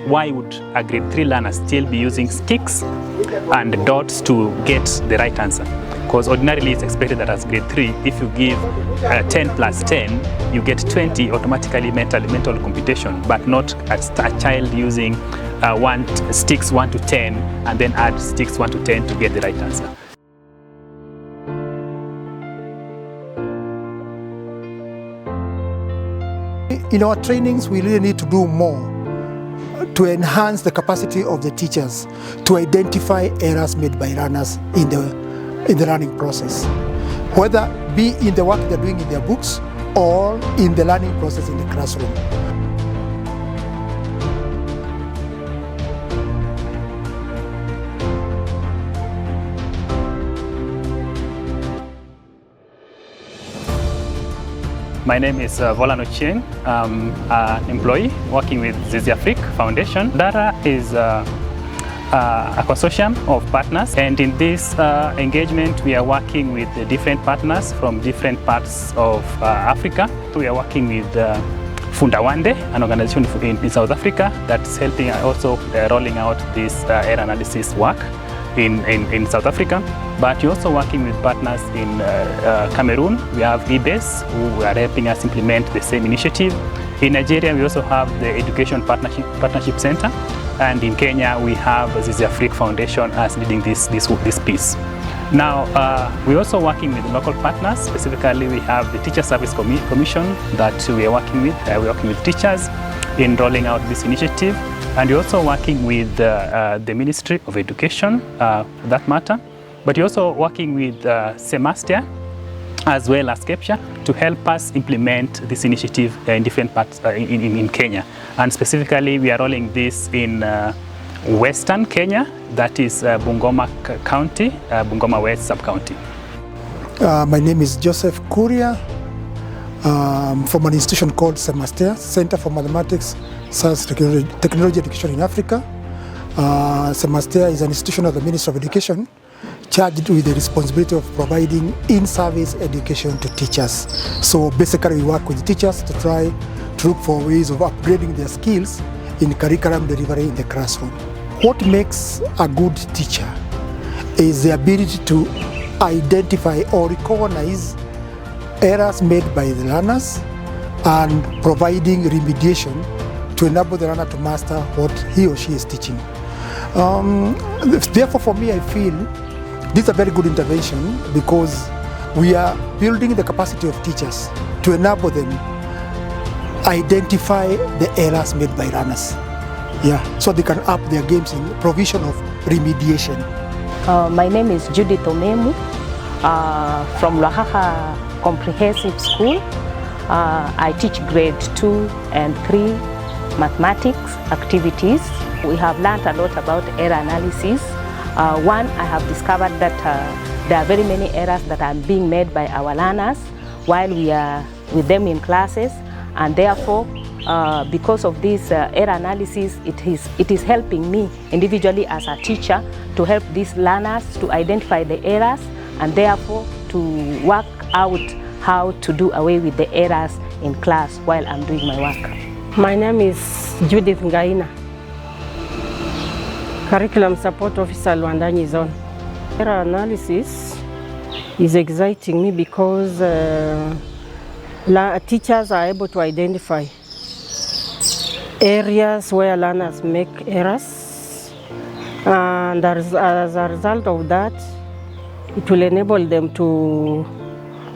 why would a grade 3 learner still be using sticks and dots to get the right answer? Because ordinarily it's expected that as grade 3, if you give 10 plus 10, you get 20 automatically mental computation, but not a child using sticks 1 to 10 and then add sticks 1 to 10 to get the right answer. In our trainings, we really need to do more to enhance the capacity of the teachers to identify errors made by learners in the learning process, whether be in the work they're doing in their books or in the learning process in the classroom. My name is Volano Chieng. I'm an employee working with Zizi Afrique Foundation. DARA is a consortium of partners, and in this engagement we are working with different partners from different parts of Africa. We are working with Fundawande, an organization in South Africa that's helping also rolling out this error analysis work in South Africa. But we're also working with partners in Cameroon. We have eBase, who are helping us implement the same initiative. In Nigeria, we also have the Education Partnership Center. And in Kenya, we have Zizi Afrique Foundation as leading this piece. Now, we're also working with local partners. Specifically, we have the Teacher Service Commission that we are working with. We're working with teachers in rolling out this initiative. And we're also working with the Ministry of Education, for that matter. But we're also working with CEMASTEA as well as CEPSHA to help us implement this initiative in different parts in Kenya. And specifically, we are rolling this in Western Kenya, that is Bungoma County, Bungoma West Sub-County. My name is Joseph Kuria, from an institution called CEMASTEA, Center for Mathematics, Science, Technology Education in Africa. CEMASTEA is an institution of the Ministry of Education charged with the responsibility of providing in-service education to teachers. So basically we work with teachers to try to look for ways of upgrading their skills in curriculum delivery in the classroom. What makes a good teacher is the ability to identify or recognize errors made by the learners and providing remediation to enable the learner to master what he or she is teaching. Therefore, for me, I feel this is a very good intervention because we are building the capacity of teachers to enable them identify the errors made by learners. So they can up their games in provision of remediation. My name is Judith Omemu from Lwahaha Comprehensive School. I teach grade 2 and 3 mathematics activities. We have learned a lot about error analysis. One, I have discovered that there are very many errors that are being made by our learners while we are with them in classes, and therefore, because of this error analysis, it is helping me individually as a teacher to help these learners to identify the errors and therefore to work out how to do away with the errors in class while I'm doing my work. My name is Judith Ngaina, Curriculum Support Officer, Luandanyi Zone. Error analysis is exciting me because teachers are able to identify areas where learners make errors, and as a result of that, it will enable them to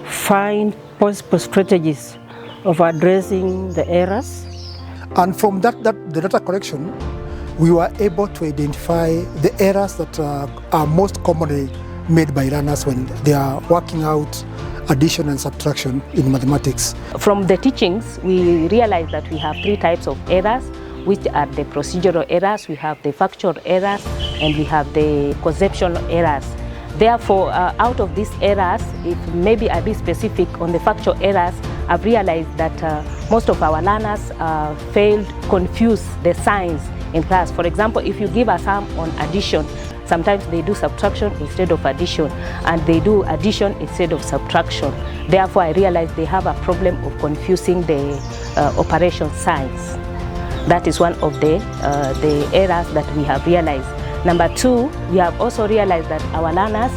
find possible strategies of addressing the errors. And from the data collection, we were able to identify the errors that are most commonly made by learners when they are working out addition and subtraction in mathematics. From the teachings, we realized that we have 3 types of errors, which are the procedural errors, we have the factual errors, and we have the conceptual errors. Therefore, out of these errors, if maybe I be specific on the factual errors, I've realized that most of our learners confuse the signs in class. For example, if you give a sum on addition, sometimes they do subtraction instead of addition, and they do addition instead of subtraction. Therefore, I realized they have a problem of confusing the operation signs. That is one of the errors that we have realized. Number two, we have also realized that our learners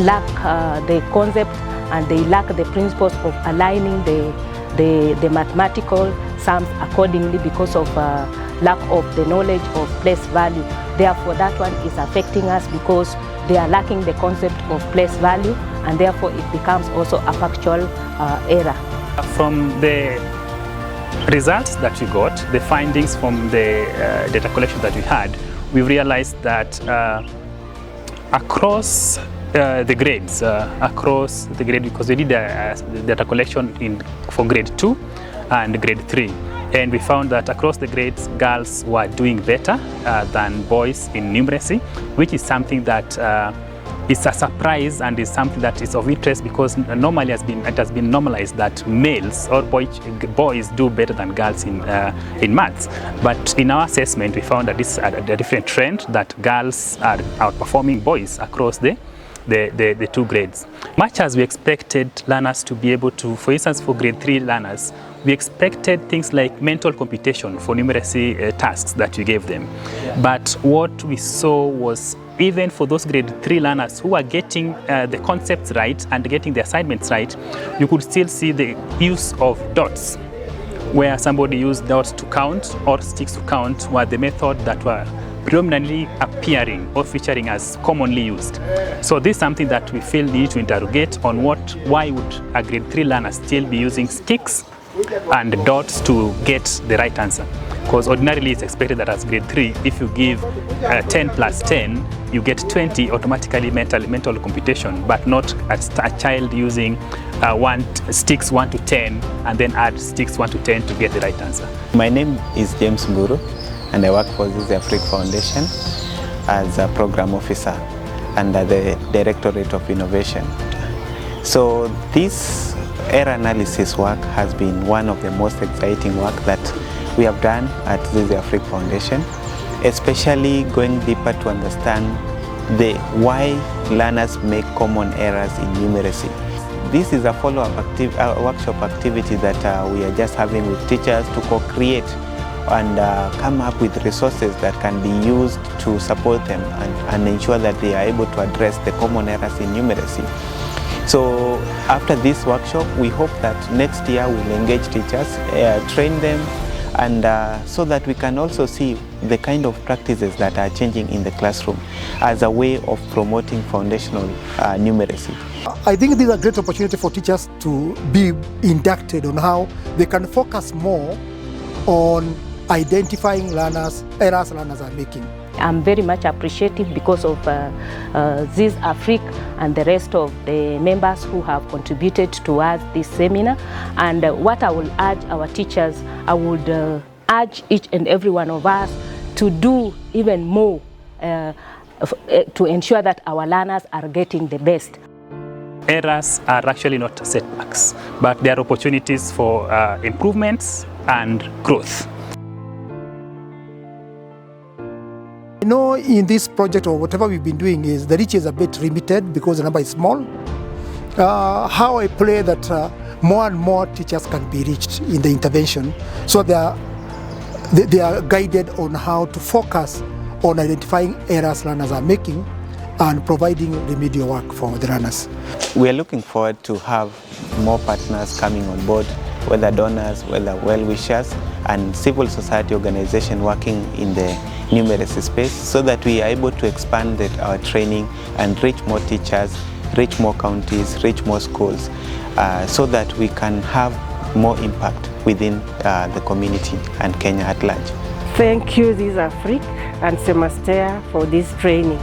lack the concept and they lack the principles of aligning the mathematical sums accordingly because of lack of the knowledge of place value. Therefore, that one is affecting us because they are lacking the concept of place value, and therefore it becomes also a factual error. From the results that we got, the findings from the data collection that we had, we realized that across the grades, because we did data collection for grade 2 and grade 3, and we found that across the grades, girls were doing better than boys in numeracy, which is something that is a surprise and is something that is of interest because normally it has been normalized that males or boys do better than girls in maths. But in our assessment, we found that this is a different trend, that girls are outperforming boys across the two grades. Much as we expected learners to be able to, for instance, for grade 3 learners, we expected things like mental computation for numeracy tasks that we gave them. But what we saw was even for those grade 3 learners who are getting the concepts right and getting the assignments right, you could still see the use of dots, where somebody used dots to count or sticks to count were the method that were predominantly appearing or featuring as commonly used. So this is something that we feel need to interrogate on why would a grade 3 learner still be using sticks and dots to get the right answer. Because ordinarily it's expected that as grade 3, if you give 10 plus 10, you get 20 automatically mental computation, but not a child using sticks 1 to 10 and then add sticks 1 to 10 to get the right answer. My name is James Mburu, and I work for Zizi Afrique Foundation as a program officer under the Directorate of Innovation. So this error analysis work has been one of the most exciting work that we have done at Zizi Afrique Foundation, especially going deeper to understand why learners make common errors in numeracy. This is a follow-up workshop activity that we are just having with teachers to co-create and come up with resources that can be used to support them and ensure that they are able to address the common errors in numeracy. So after this workshop, we hope that next year we'll engage teachers, train them, and so that we can also see the kind of practices that are changing in the classroom as a way of promoting foundational numeracy. I think this is a great opportunity for teachers to be inducted on how they can focus more on identifying errors learners are making. I'm very much appreciative because of Zizi Afrique and the rest of the members who have contributed towards this seminar. And what I will urge our teachers, I would urge each and every one of us to do even more to ensure that our learners are getting the best. Errors are actually not setbacks, but they are opportunities for improvements and growth. You know, in this project or whatever we've been doing is the reach is a bit limited because the number is small. How I play that more and more teachers can be reached in the intervention, so they are guided on how to focus on identifying errors learners are making and providing remedial work for the learners. We are looking forward to have more partners coming on board, whether donors, whether well-wishers, and civil society organizations working in the numeracy space, so that we are able to expand our training and reach more teachers, reach more counties, reach more schools, so that we can have more impact within the community and Kenya at large. Thank you, Zizi Afrique and CEMASTEA, for this training.